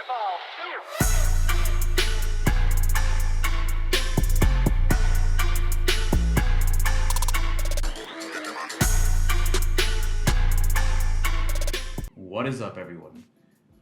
What is up, everyone?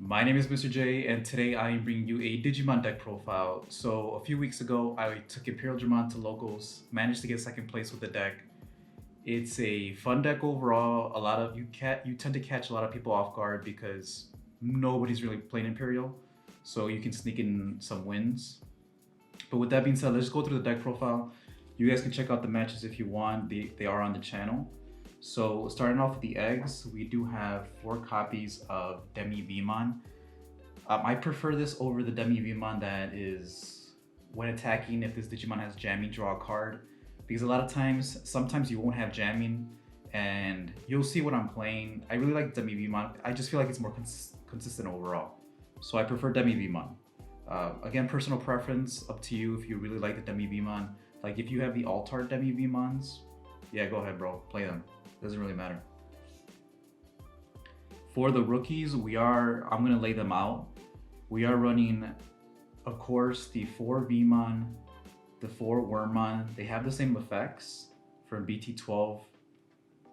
My name is Mr. J, and today I am bringing you a Digimon deck profile. So a few weeks ago, I took Imperialdramon to locals, managed to get second place with the deck. It's a fun deck overall. A lot of you tend to catch a lot of people off guard because nobody's really playing Imperial, so you can sneak in some wins. But with that being said, let's go through the deck profile. You guys can check out the matches if you want. They are on the channel. So starting off with the eggs, we do have 4 copies of Digimon. I prefer this over the Digimon that is, when attacking, if this Digimon has jamming, draw a card. Because a lot of times, sometimes you won't have jamming, and you'll see what I'm playing. I really like Digimon. I just feel like it's more consistent overall. So I prefer Digimon. Again, personal preference, up to you if you really like the Digimon. Like if you have the Altart Digimons, yeah, go ahead, bro, play them. Doesn't really matter. For the rookies, I'm gonna lay them out. We are running, of course, the 4 Vmon, the 4 Wormmon. They have the same effects from BT12,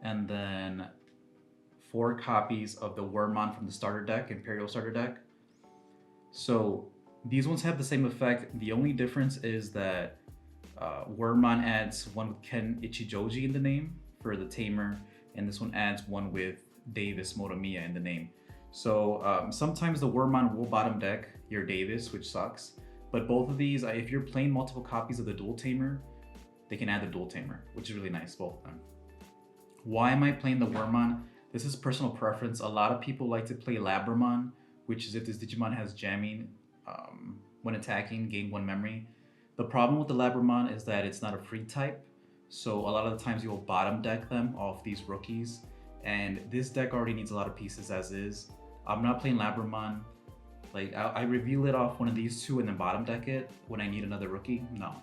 and then 4 copies of the Wormmon from the starter deck, Imperial starter deck. So these ones have the same effect. The only difference is that Wormmon adds 1 with Ken Ichijoji in the name for the Tamer, and this one adds 1 with Davis Motomiya in the name. So sometimes the Wormmon will bottom deck your Davis, which sucks. But both of these, if you're playing multiple copies of the Dual Tamer, they can add the Dual Tamer, which is really nice, both of them. Why am I playing the Wormmon? This is personal preference. A lot of people like to play Labramon, which is if this Digimon has jamming when attacking, gain 1 memory. The problem with the Labramon is that it's not a free type. So a lot of the times you'll bottom deck them off these rookies, and this deck already needs a lot of pieces as is. I'm not playing Labramon. Like I reveal it off one of these 2 and then bottom deck it when I need another rookie. No,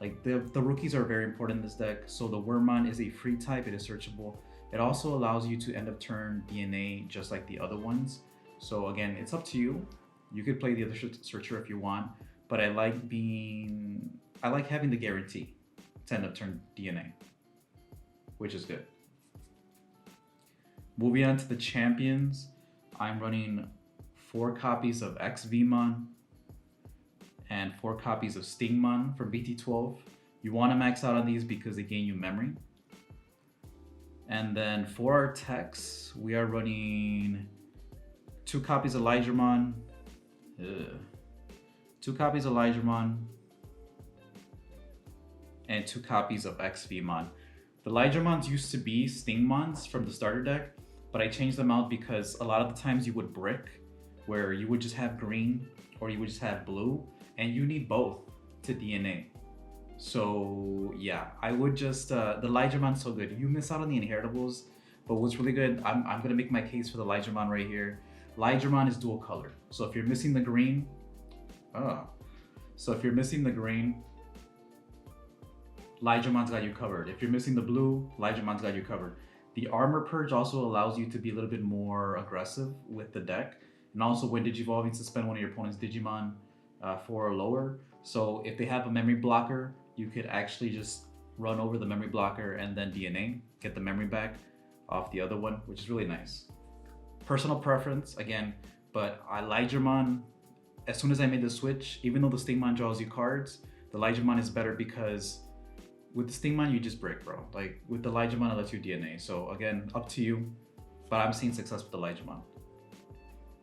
like the rookies are very important in this deck. So the Wormmon is a free type. It is searchable. It also allows you to end of turn DNA just like the other ones. So again, it's up to you. You could play the other searcher if you want, but I like having the guarantee to end of turn DNA, which is good. Moving on to the champions, I'm running 4 copies of XVmon and 4 copies of Stingmon from BT12. You want to max out on these because they gain you memory. And then for our techs, we are running 2 copies of Digimon, 2 copies of Digimon, and 2 copies of XVmon. The Digimons used to be Stingmons from the starter deck, but I changed them out because a lot of the times you would brick, where you would just have green or you would just have blue, and you need both to DNA. So yeah, I would just, the Digimon's so good. You miss out on the inheritables, but what's really good, I'm gonna make my case for the Digimon right here. Digimon is dual color. So if you're missing the green, Digimon's got you covered. If you're missing the blue, Digimon's got you covered. The armor purge also allows you to be a little bit more aggressive with the deck. And also when digivolving, suspend one of your opponent's Digimon 4 or lower. So if they have a memory blocker, you could actually just run over the memory blocker and then DNA, get the memory back off the other one, which is really nice. Personal preference, again, but Digimon, as soon as I made the switch, even though the Stingmon draws you cards, the Digimon is better because with the Stingmon, you just break, bro. Like with the Digimon, it lets you DNA. So again, up to you, but I'm seeing success with the Digimon.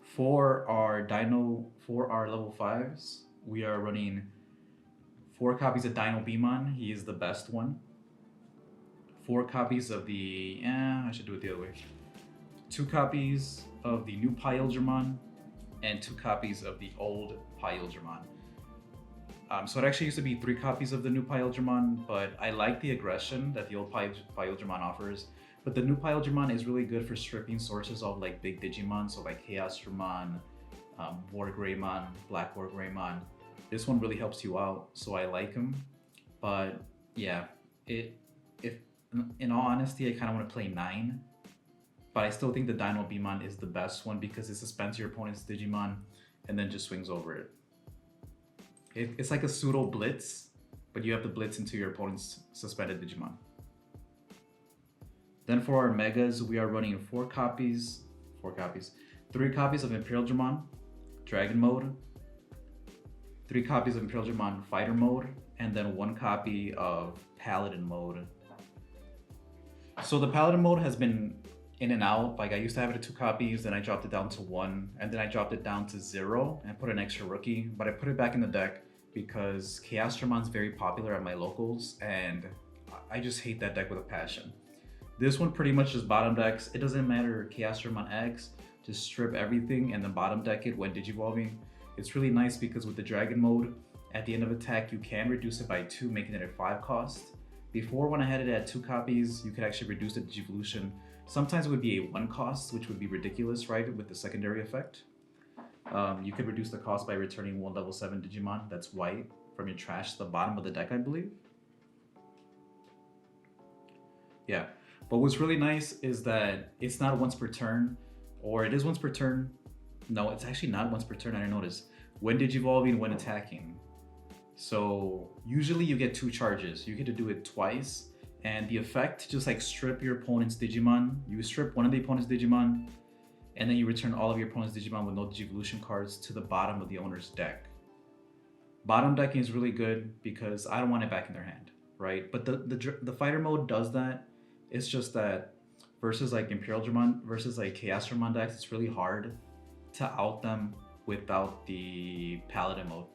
For our level 5s, we are running 4 copies of Dino Beamon. He is the best one. 4 copies of the, I should do it the other way. 2 copies of the new Imperialdramon and 2 copies of the old Imperialdramon. So it actually used to be 3 copies of the new Imperialdramon, but I like the aggression that the old Imperialdramon offers. But the new Imperialdramon is really good for stripping sources of like big Digimon, so like Chaosdramon, Wargreymon, Black Wargreymon. This one really helps you out, so I like him. But yeah, in all honesty, I kind of want to play 9. But I still think the Dino Beamon is the best one because it suspends your opponent's Digimon. and then just swings over it. It's like a pseudo blitz, but you have to blitz into your opponent's suspended Digimon. Then for our megas, we are running 3 copies of Imperialdramon Dragon Mode, 3 copies of Imperialdramon Fighter Mode, and then 1 copy of Paladin Mode. So the Paladin Mode has been in and out. Like I used to have it at 2 copies, then I dropped it down to 1, and then I dropped it down to 0 and put an extra rookie, but I put it back in the deck because Chaosdramon's very popular at my locals, and I just hate that deck with a passion. This one pretty much just bottom decks. It doesn't matter Chaosdramon X, just strip everything and then bottom deck it when digivolving. It's really nice because with the Dragon Mode, at the end of attack, you can reduce it by 2, making it a 5 cost. Before, when I had it at 2 copies, you could actually reduce the Digivolution. Sometimes it would be a 1 cost, which would be ridiculous, right, with the secondary effect. You could reduce the cost by returning 1 level 7 Digimon that's white from your trash to the bottom of the deck, I believe. Yeah, but what's really nice is that it's not once per turn, or it is once per turn. No, it's actually not once per turn, I didn't notice. When digivolving, when attacking. So usually you get 2 charges. You get to do it twice, and the effect just like strip your opponent's Digimon. You strip one of the opponent's Digimon, and then you return all of your opponent's Digimon with no Digivolution cards to the bottom of the owner's deck. Bottom decking is really good because I don't want it back in their hand, right? But the fighter mode does that. It's just that versus like Imperialdramon, versus like Chaosdramon decks, it's really hard to out them without the Paladin mode.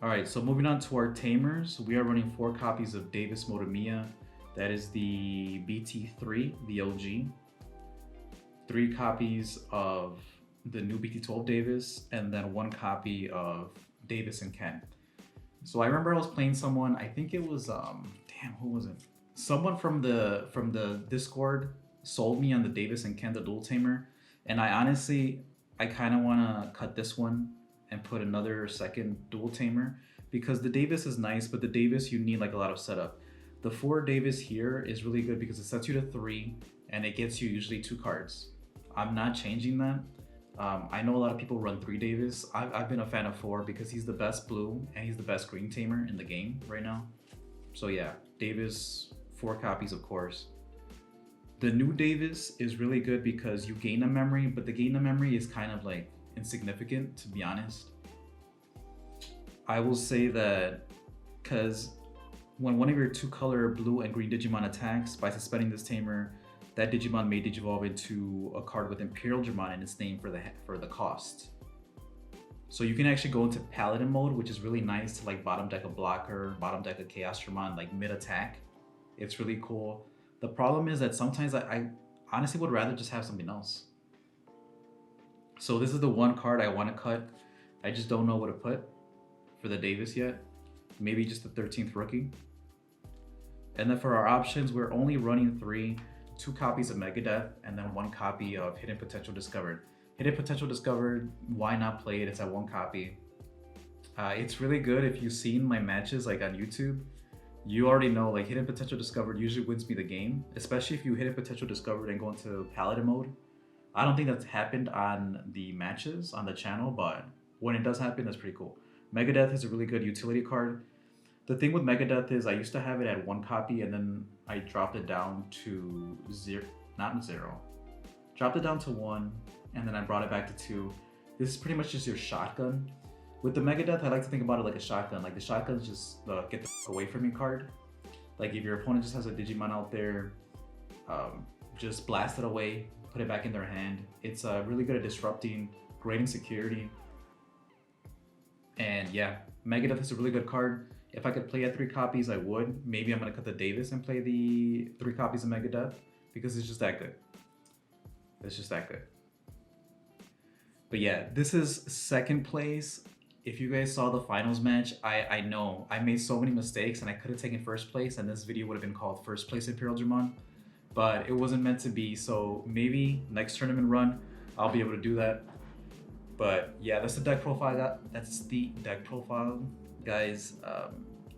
Alright, so moving on to our Tamers, we are running 4 copies of Davis Motomiya. That is the BT3, the OG. 3 copies of the new BT12 Davis, and then 1 copy of Davis and Ken. So I remember I was playing someone, I think it was, who was it? Someone from the Discord sold me on the Davis and Ken, the dual tamer, and I kind of want to cut this one and put another second dual tamer because the Davis is nice, but the Davis you need like a lot of setup. The 4 Davis here is really good because it sets you to 3 and it gets you usually 2 cards. I'm not changing that. I know a lot of people run 3 Davis. I've been a fan of 4 because he's the best blue and he's the best green tamer in the game right now. So yeah, Davis, 4 copies of course. The new Davis is really good because you gain a memory, but the gain of memory is kind of like insignificant, to be honest. I will say that because when one of your 2 color blue and green Digimon attacks by suspending this tamer, that Digimon may digivolve into a card with Imperialdramon in its name for the cost. So you can actually go into Paladin mode, which is really nice to like bottom deck a blocker, bottom deck a Chaosdramon like mid attack. It's really cool. The problem is that sometimes I honestly would rather just have something else. So this is the 1 card I want to cut. I just don't know what to put for the Davis yet. Maybe just the 13th rookie. And then for our options, we're only running 3, 2 copies of Megadeth, and then 1 copy of Hidden Potential Discovered. Hidden Potential Discovered, why not play it? It's at 1 copy. It's really good. If you've seen my matches like on YouTube, you already know like Hidden Potential Discovered usually wins me the game, especially if you Hidden Potential Discovered and go into Paladin mode. I don't think that's happened on the matches on the channel, but when it does happen, that's pretty cool. Megadeth is a really good utility card. The thing with Megadeth is I used to have it at 1 copy and then I dropped it down to 0, dropped it down to 1 and then I brought it back to 2. This is pretty much just your shotgun. With the Megadeth, I like to think about it like a shotgun. Like the shotgun's just get the away from me card. Like if your opponent just has a Digimon out there, just blast it away, put it back in their hand. It's really good at disrupting, great in security. And yeah, Megadeth is a really good card. If I could play at 3 copies, I would. Maybe I'm gonna cut the Davis and play the 3 copies of Megadeth because it's just that good. It's just that good. But yeah, this is 2nd place. If you guys saw the finals match, I know I made so many mistakes and I could have taken 1st place and this video would have been called 1st place Imperialdramon, but it wasn't meant to be. So maybe next tournament run, I'll be able to do that. But yeah, that's the deck profile. That's the deck profile, guys.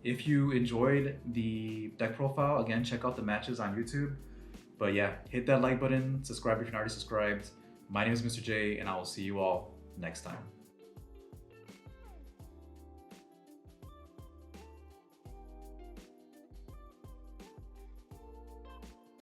If you enjoyed the deck profile, again, check out the matches on YouTube. But yeah, hit that like button, subscribe if you're not already subscribed. My name is Mr. J, and I will see you all next time.